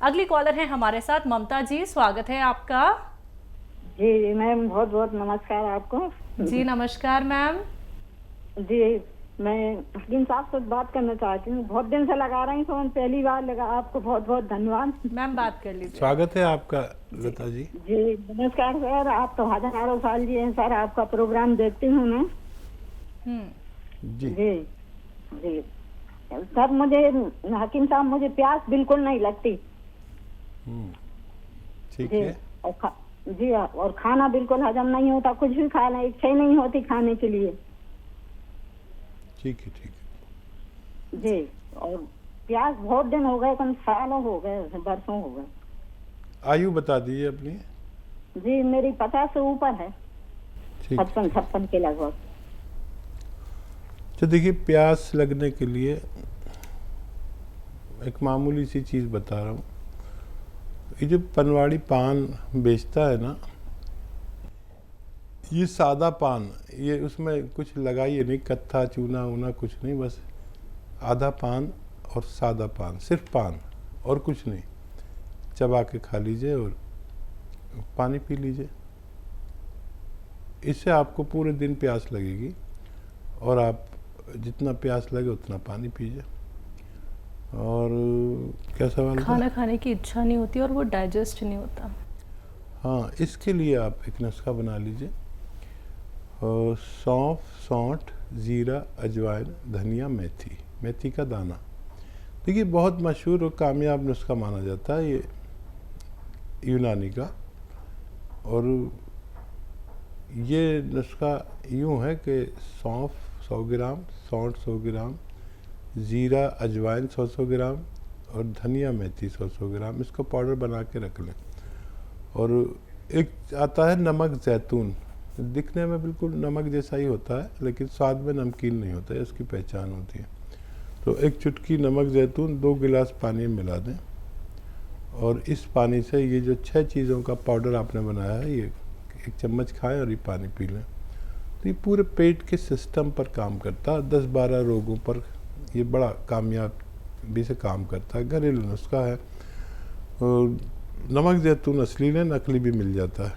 अगली कॉलर है हमारे साथ ममता जी, स्वागत है आपका। जी मैम, बहुत बहुत नमस्कार आपको। जी नमस्कार मैम। जी, मैं हकीम साहब से बात करना चाहती हूँ। बहुत दिन से लगा रही फोन, पहली बार लगा। आपको बहुत बहुत धन्यवाद। मैम बात कर लीजिए। स्वागत है आपका लता जी। जी नमस्कार सर, आप तो हजारों साल जी हैं सर, आपका प्रोग्राम देखती हूँ मैं। जी जी जी सर, मुझे हकीम साहब, मुझे प्यास बिल्कुल नहीं लगती। ठीक जी है। और जी और खाना बिल्कुल हजम नहीं होता, कुछ भी खाना इच्छा ही नहीं होती खाने के लिए। ठीक है। जी, और प्यास बहुत दिन हो गए, कम सालों हो गए, बरसों हो गए। आयु बता दीजिए अपनी। जी मेरी 50 से ऊपर है, ठीक 56 के लगभग। तो देखिए, प्यास लगने के लिए एक मामूली सी चीज़ बता रहा हूँ। ये जो पनवाड़ी पान बेचता है ना, ये सादा पान, ये उसमें कुछ लगाइए नहीं, कत्था चूना वूना कुछ नहीं, बस आधा पान और सादा पान, सिर्फ पान और कुछ नहीं, चबा के खा लीजिए और पानी पी लीजिए। इससे आपको पूरे दिन प्यास लगेगी और आप जितना प्यास लगे उतना पानी पीजिए। और क्या सवाल था? खाना खाने की इच्छा नहीं होती और वो डाइजेस्ट नहीं होता। हाँ, इसके लिए आप एक नुस्खा बना लीजिए। सौंफ, सौंठ, ज़ीरा, अजवाइन, धनिया, मेथी, मेथी का दाना। देखिए, बहुत मशहूर और कामयाब नुस्खा माना जाता है ये यूनानी का। और ये नुस्खा यूँ है कि सौंफ 100 ग्राम, सौंठ 100 ग्राम, ज़ीरा अजवाइन 100 ग्राम और धनिया मेथी 100 ग्राम, इसको पाउडर बना के रख लें। और एक आता है नमक ज़ैतून, दिखने में बिल्कुल नमक जैसा ही होता है लेकिन स्वाद में नमकीन नहीं होता है, इसकी पहचान होती है। तो एक चुटकी नमक ज़ैतून 2 गिलास पानी में मिला दें और इस पानी से ये जो 6 चीज़ों का पाउडर आपने बनाया है, ये 1 चम्मच खाएं और ये पानी पी लें। तो ये पूरे पेट के सिस्टम पर काम करता है, 10-12 रोगों पर ये बड़ा कामयाबी से काम करता है। घरेलू नुस्खा है। और नमक ज़ैतून असली लें, नकली भी मिल जाता है।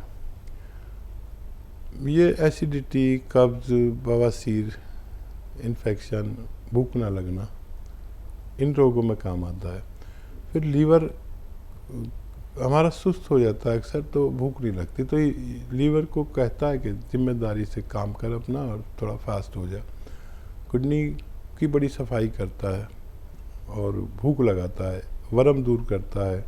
ये एसिडिटी, कब्ज़, बवासीर, इन्फेक्शन, भूख ना लगना, इन रोगों में काम आता है। फिर लीवर हमारा सुस्त हो जाता है अक्सर, तो भूख नहीं लगती, तो ये लीवर को कहता है कि जिम्मेदारी से काम कर अपना और थोड़ा फास्ट हो जाए। किडनी की बड़ी सफाई करता है और भूख लगाता है, वरम दूर करता है,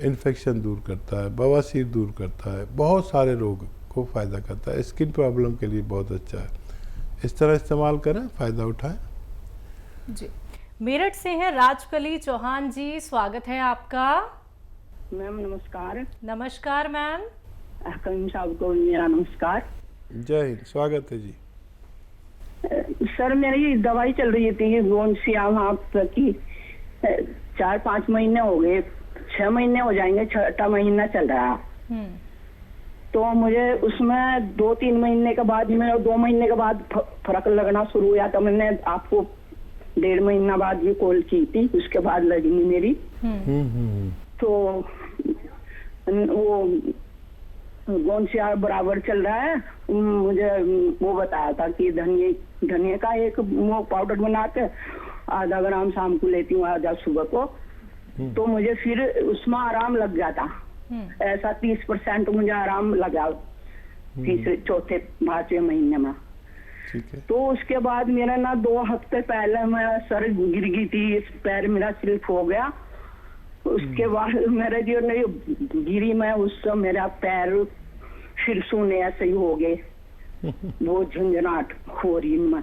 इन्फेक्शन दूर करता है, बवासीर दूर करता है, बहुत सारे रोग को फ़ायदा करता है। स्किन प्रॉब्लम के लिए बहुत अच्छा है। इस तरह इस्तेमाल करें, फ़ायदा उठाएं। जी, मेरठ से हैं राजकली चौहान जी, स्वागत है आपका। मैम नमस्कार। नमस्कार मैम। हकीम साहब को मेरा नमस्कार। जय हिंद, स्वागत है जी। सर मेरी दवाई चल रही थी गोंसियाम की, 4-5 महीने हो गए, 6 महीने हो जाएंगे, 6वां महीना चल रहा है। तो मुझे उसमें 2-3 महीने के बाद में, 2 महीने के बाद फर्क लगना शुरू हुआ। तो मैंने आपको 1.5 महीना बाद ये कॉल की थी, उसके बाद लगी मेरी। तो वो गोंसिया बराबर चल रहा है। मुझे वो बताया था कि धनिया का एक वो पाउडर बना के आधा ग्राम शाम को लेती हूँ, आधा सुबह को। तो मुझे फिर उसमें आराम लग गया था। ऐसा 30% मुझे आराम लगा तीसरे, चौथे, 5वें महीने में। तो उसके बाद मेरा ना 2 हफ्ते पहले मैं सर गिर गई थी, इस पैर मेरा स्लिप हो गया। उसके बाद मेरे जो नहीं गिरी मैं, उससे मेरा पैर फिर सुने ऐसे ही हो गए, वो झंझनाट हो रही में।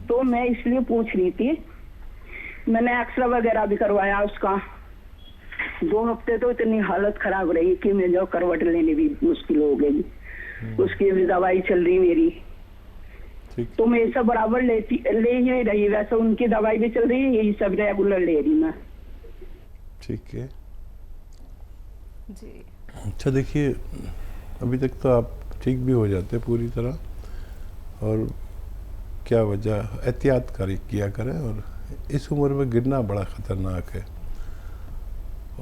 तो मैं इसलिए पूछ रही थी, मैंने एक्सरे वगैरह भी करवाया उसका। 2 हफ्ते तो इतनी हालत खराब रही कि मैं जो करवट लेने भी मुश्किल हो गई। उसकी भी दवाई चल रही मेरी, तो मैं सब बराबर ले ही रही। वैसे उनकी दवाई भी चल रही है, यही सब रेगुलर ले रही मैं। ठीक है जी। अच्छा, देखिए, अभी तक तो आप ठीक भी हो जाते पूरी तरह, और क्या वजह, एहतियात किया करें। और इस उम्र में गिरना बड़ा ख़तरनाक है।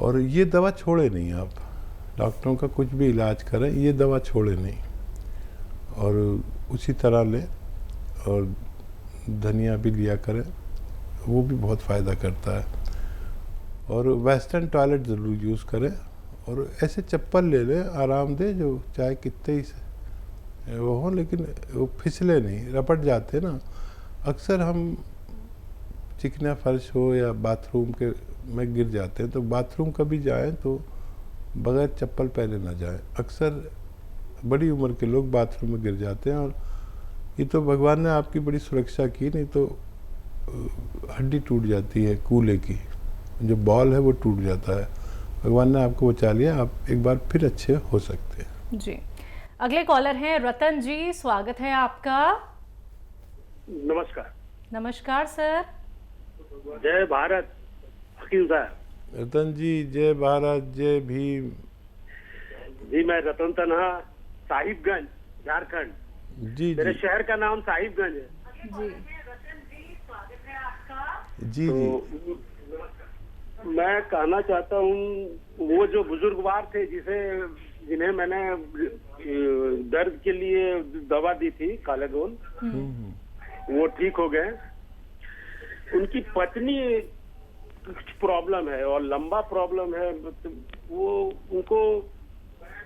और ये दवा छोड़े नहीं आप, डॉक्टरों का कुछ भी इलाज करें ये दवा छोड़े नहीं, और उसी तरह लें। और धनिया भी लिया करें, वो भी बहुत फ़ायदा करता है। और वेस्टर्न टॉयलेट ज़रूर यूज़ करें, और ऐसे चप्पल ले लें आरामदेह, जो चाहे कितने ही वो हो लेकिन वो फिसले नहीं, रपट जाते ना। अक्सर हम चिकना फर्श हो या बाथरूम के में गिर जाते हैं, तो बाथरूम कभी जाएं तो बगैर चप्पल पहने ना जाएं। अक्सर बड़ी उम्र के लोग बाथरूम में गिर जाते हैं, और ये तो भगवान ने आपकी बड़ी सुरक्षा की, नहीं तो हड्डी टूट जाती है, कूल्हे की जो बॉल है वो टूट जाता है। भगवान ने आपको बचा लिया, आप एक बार फिर अच्छे हो सकते हैं। जी, अगले कॉलर हैं रतन जी, स्वागत है आपका। नमस्कार। नमस्कार सर। जय भारत हकीम साहब। रतन जी जय भारत जय भीम। जी मैं रतन तन्हा, साहिबगंज, झारखंड। जी मेरे जी शहर का नाम साहिबगंज है। जी जी तो जी मैं कहना चाहता हूँ, वो जो बुजुर्गवार थे जिन्हें मैंने दर्द के लिए दवा दी थी कालेगोन, वो ठीक हो गए। उनकी पत्नी कुछ प्रॉब्लम है और लंबा प्रॉब्लम है, वो उनको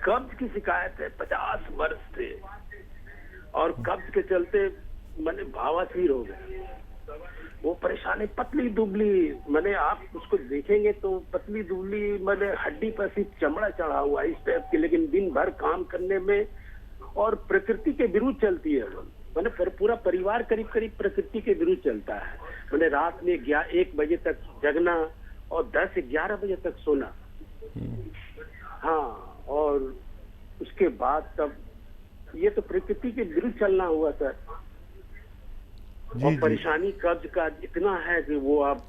कब्ज की शिकायत है, 50 वर्ष से, और कब्ज के चलते मैंने भावासीर हो गए। वो परेशानी, पतली दुबली, मैंने आप उसको देखेंगे तो पतली दुबली, मैंने हड्डी पर सिर्फ चमड़ा चढ़ा हुआ इस टाइप की, लेकिन दिन भर काम करने में और प्रकृति के विरुद्ध चलती है। मैंने पूरा परिवार करीब करीब प्रकृति के विरुद्ध चलता है। मैंने रात में 1 बजे तक जगना और 10-11 बजे तक सोना। हाँ, और उसके बाद तब ये तो प्रकृति के विरुद्ध चलना हुआ सर। जी, और जी। परेशानी कब्ज का इतना है कि वो आप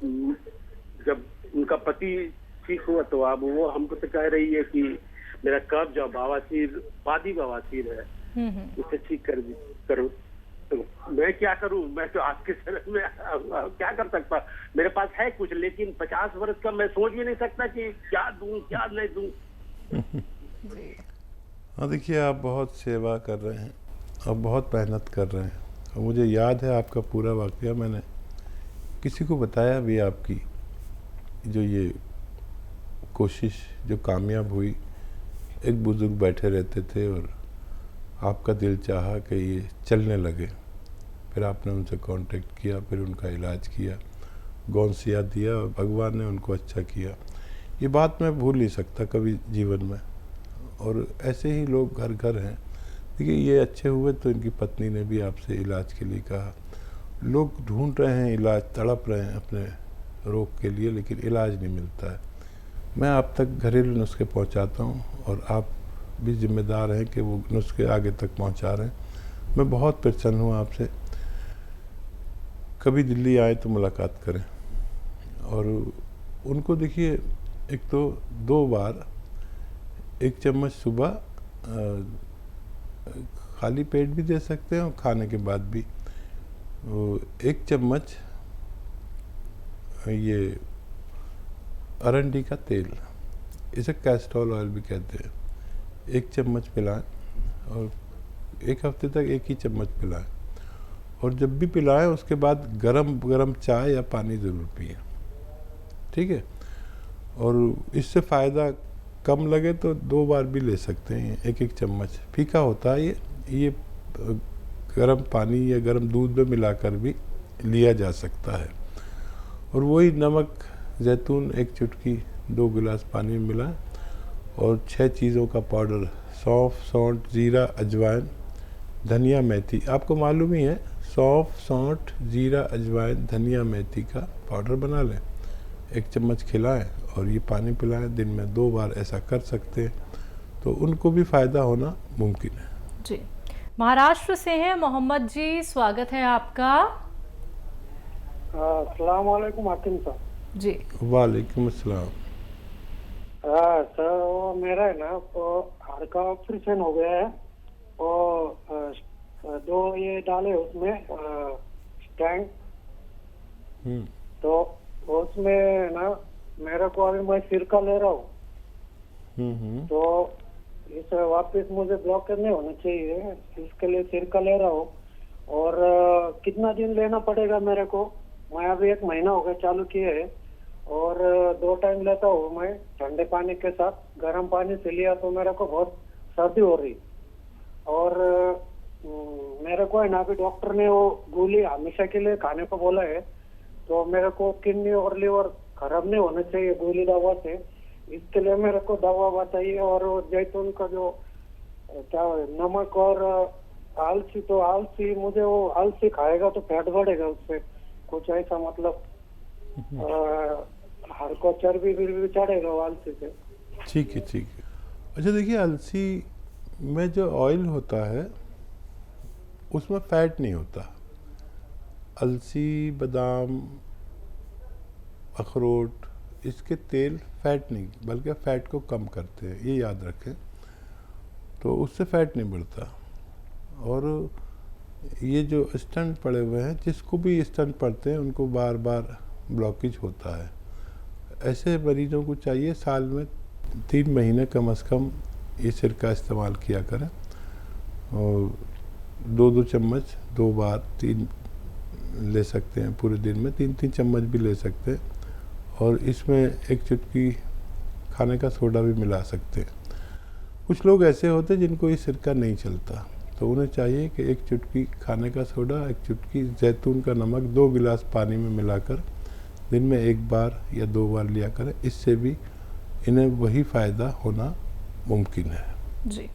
जब उनका पति ठीक हुआ तो अब वो हमको तो कह रही है कि मेरा कब्ज और बवासीर, पादी बवासीर है, उसे ठीक करो। तो मैं क्या करूं? मैं तो आपके शरण में क्या कर सकता? मेरे पास है कुछ, लेकिन 50 वर्ष का मैं सोच भी नहीं सकता कि क्या दूं क्या नहीं दूं। हाँ देखिए, आप बहुत सेवा कर रहे हैं और बहुत मेहनत कर रहे हैं, और मुझे याद है आपका पूरा वाकया, मैंने किसी को बताया भी आपकी जो ये कोशिश जो कामयाब हुई। एक बुजुर्ग बैठे रहते थे और आपका दिल चाहा कि ये चलने लगे, फिर आपने उनसे कांटेक्ट किया, फिर उनका इलाज किया, गौनसिया दिया और भगवान ने उनको अच्छा किया। ये बात मैं भूल नहीं सकता कभी जीवन में। और ऐसे ही लोग घर घर हैं। देखिए, ये अच्छे हुए तो इनकी पत्नी ने भी आपसे इलाज के लिए कहा। लोग ढूंढ रहे हैं इलाज, तड़प रहे हैं अपने रोग के लिए, लेकिन इलाज नहीं मिलता है। मैं आप तक घरेलू नुस्खे पहुंचाता हूं, और आप भी जिम्मेदार हैं कि वो नुस्खे आगे तक पहुंचा रहे हैं। मैं बहुत प्रसन्न हूँ आपसे। कभी दिल्ली आए तो मुलाकात करें। और उनको देखिए, एक तो 2 बार 1 चम्मच सुबह खाली पेट भी दे सकते हैं और खाने के बाद भी 1 चम्मच ये अरंडी का तेल, इसे कैस्ट्रोल ऑयल भी कहते हैं, 1 चम्मच पिलाएं, और 1 हफ्ते तक 1 ही चम्मच पिलाएं। और जब भी पिलाएं उसके बाद गरम चाय या पानी ज़रूर पिएं, ठीक है। और इससे फ़ायदा कम लगे तो 2 बार भी ले सकते हैं। 1 चम्मच फीका होता है ये गर्म पानी या गर्म दूध में मिलाकर भी लिया जा सकता है। और वही नमक, जैतून 1 चुटकी 2 गिलास पानी में मिलाएं, और 6 चीज़ों का पाउडर, सौंफ, सौंठ, जीरा, अजवाइन, धनिया, मेथी। आपको मालूम ही है, सौंफ, सौंठ, जीरा, अजवाइन, धनिया, मेथी का पाउडर बना लें, 1 चम्मच खिलाएं और ये पानी पिलाएं। दिन में 2 बार ऐसा कर सकते हैं, तो उनको भी फ़ायदा होना मुमकिन है। जी, महाराष्ट्र से हैं मोहम्मद जी, स्वागत है आपका। अस्सलाम वालेकुम हाकिम साहब। जी, वालेकुम अस्सलाम। सर वो मेरा है ना, वो हाड़ का ऑपरेशन हो गया है, और 2 ये डाले उसमें स्टैंड, तो उसमें ना मेरे को अभी मैं सिरका ले रहा हूँ, तो इस वापस मुझे ब्लॉकेज नहीं होना चाहिए, इसके लिए सिरका ले रहा हूँ। और कितना दिन लेना पड़ेगा मेरे को? मैं अभी 1 महीना हो गया चालू किए है, और 2 टाइम लेता हूँ मैं ठंडे पानी के साथ। गर्म पानी से लिया तो मेरे को बहुत सर्दी हो रही, और मेरे को है ना अभी डॉक्टर ने वो गोली हमेशा के लिए खाने को बोला है, तो मेरे को किडनी और लिवर खराब नहीं होना चाहिए गोली दवा से। इसके लिए मेरे को दवा बताइए। और वो जैतून का जो क्या नमक और आलसी, तो आलसी मुझे वो आलसी खाएगा तो फैट बढ़ेगा उससे, कुछ ऐसा मतलब हर को चर्बी भी चढ़ेगा वो आलसी से। ठीक है, ठीक है। अच्छा देखिए, अलसी में जो ऑयल होता है उसमें फैट नहीं होता। अलसी, बादाम, अखरोट, इसके तेल फैट नहीं बल्कि फैट को कम करते हैं, ये याद रखें। तो उससे फैट नहीं बढ़ता। और ये जो स्टंट पड़े हुए हैं, जिसको भी स्टंट पड़ते हैं उनको बार बार ब्लॉकेज होता है। ऐसे मरीजों को चाहिए साल में 3 महीने कम से कम ये सिरका इस्तेमाल किया करें, और 2-2 चम्मच 2 बार 3 ले सकते हैं पूरे दिन में, 3-3 चम्मच भी ले सकते हैं। और इसमें एक चुटकी खाने का सोडा भी मिला सकते हैं। कुछ लोग ऐसे होते हैं जिनको ये सिरका नहीं चलता, तो उन्हें चाहिए कि 1 चुटकी खाने का सोडा, 1 चुटकी जैतून का नमक 2 गिलास पानी में मिलाकर दिन में 1 बार या 2 बार लिया करें। इससे भी इन्हें वही फ़ायदा होना मुमकिन है। जी,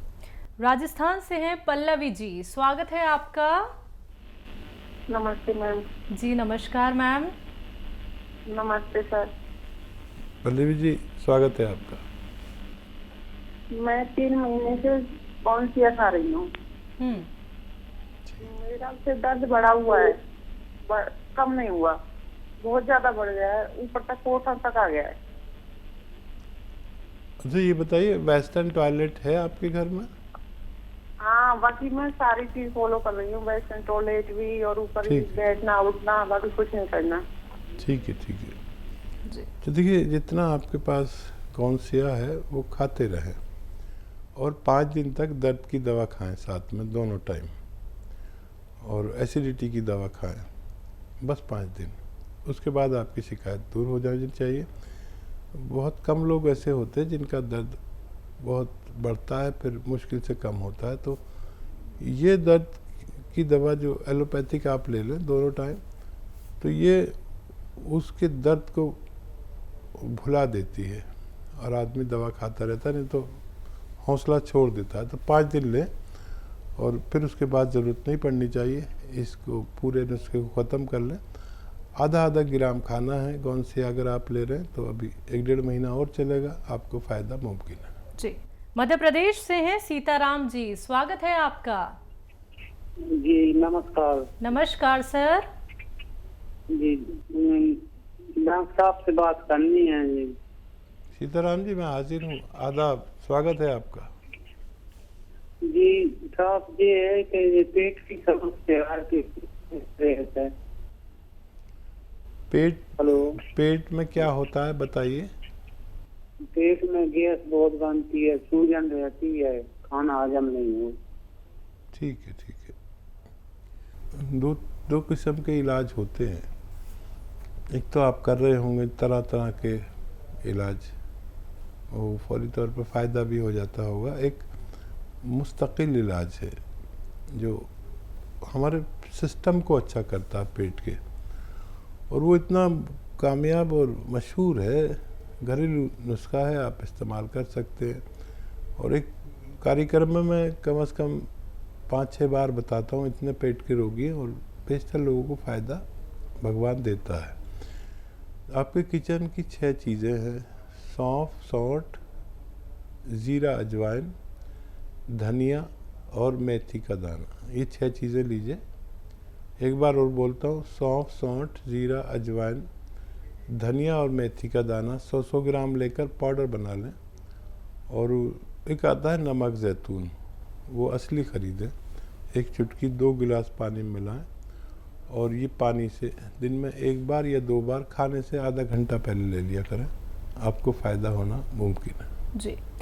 राजस्थान से हैं पल्लवी जी, स्वागत है आपका। नमस्ते मैम। जी नमस्कार मैम। नमस्ते सर। पल्लवी जी, स्वागत है आपका। मैं 3 महीने से कौनसिया खा रही हूँ। मेरा से दर्द बढ़ा हुआ है, कम नहीं हुआ, बहुत ज्यादा बढ़ गया है, ऊपर तक कोठा तक आ गया है। अच्छा ये बताइए, वेस्टर्न टॉयलेट है आपके घर में? हाँ, बाकी मैं सारी चीज फॉलो कर रही हूँ, वेस्टर्न टॉयलेट भी, और ऊपर भी बैठना उठना, बाकी कुछ नहीं करना। ठीक है, ठीक है जी। तो देखिए, जितना आपके पास कौनसिया है वो खाते रहें, और 5 दिन तक दर्द की दवा खाएं साथ में दोनों टाइम, और एसिडिटी की दवा खाएं बस 5 दिन। उसके बाद आपकी शिकायत दूर हो जानी चाहिए। बहुत कम लोग ऐसे होते हैं जिनका दर्द बहुत बढ़ता है फिर मुश्किल से कम होता है। तो ये दर्द की दवा जो एलोपैथिक आप ले लें दोनों टाइम, तो ये उसके दर्द को भुला देती है, और आदमी दवा खाता रहता है, नहीं तो हौसला छोड़ देता है। तो 5 दिन लें, और फिर उसके बाद ज़रूरत नहीं पड़नी चाहिए। इसको पूरे नुस्खे को ख़त्म कर लें। आधा ग्राम खाना है कौनसिया अगर आप ले रहे हैं, तो अभी 1-1.5 महीना और चलेगा, आपको फ़ायदा मुमकिन है। जी, मध्य प्रदेश से हैं सीताराम जी, स्वागत है आपका। जी नमस्कार। नमस्कार सर। जी डॉक्टर साहब से बात करनी है जी। सीताराम जी, मैं हाजिर हूँ, आदाब, स्वागत है आपका। जी साहब, ये है कि पेट की समस्या है। पेट में क्या होता है बताइए। पेट में गैस बहुत बनती है, सूजन रहती है, खाना हजम नहीं हो। ठीक है, ठीक है। दो किस्म के इलाज होते हैं। एक तो आप कर रहे होंगे तरह तरह के इलाज, वो फौरी तौर पर फ़ायदा भी हो जाता होगा। एक मुस्तकिल इलाज है जो हमारे सिस्टम को अच्छा करता है पेट के, और वो इतना कामयाब और मशहूर है, घरेलू नुस्खा है, आप इस्तेमाल कर सकते हैं। और एक कार्यक्रम में मैं कम से कम 5-6 बार बताता हूँ, इतने पेट के रोगी हैं, और बेशतर लोगों को फ़ायदा भगवान देता है। आपके किचन की 6 चीज़ें हैं: सौंफ, सौंठ, ज़ीरा, अजवाइन, धनिया और मेथी का दाना। ये 6 चीज़ें लीजिए। एक बार और बोलता हूँ, सौंफ, सौंठ, ज़ीरा, अजवाइन, धनिया और मेथी का दाना 100-100 ग्राम लेकर पाउडर बना लें। और एक आता है नमक ज़ैतून, वो असली ख़रीदें। 1 चुटकी 2 गिलास पानी में मिलाएं, और ये पानी से दिन में 1 बार या 2 बार खाने से आधा घंटा पहले ले लिया करें। आपको फ़ायदा होना मुमकिन है। जी।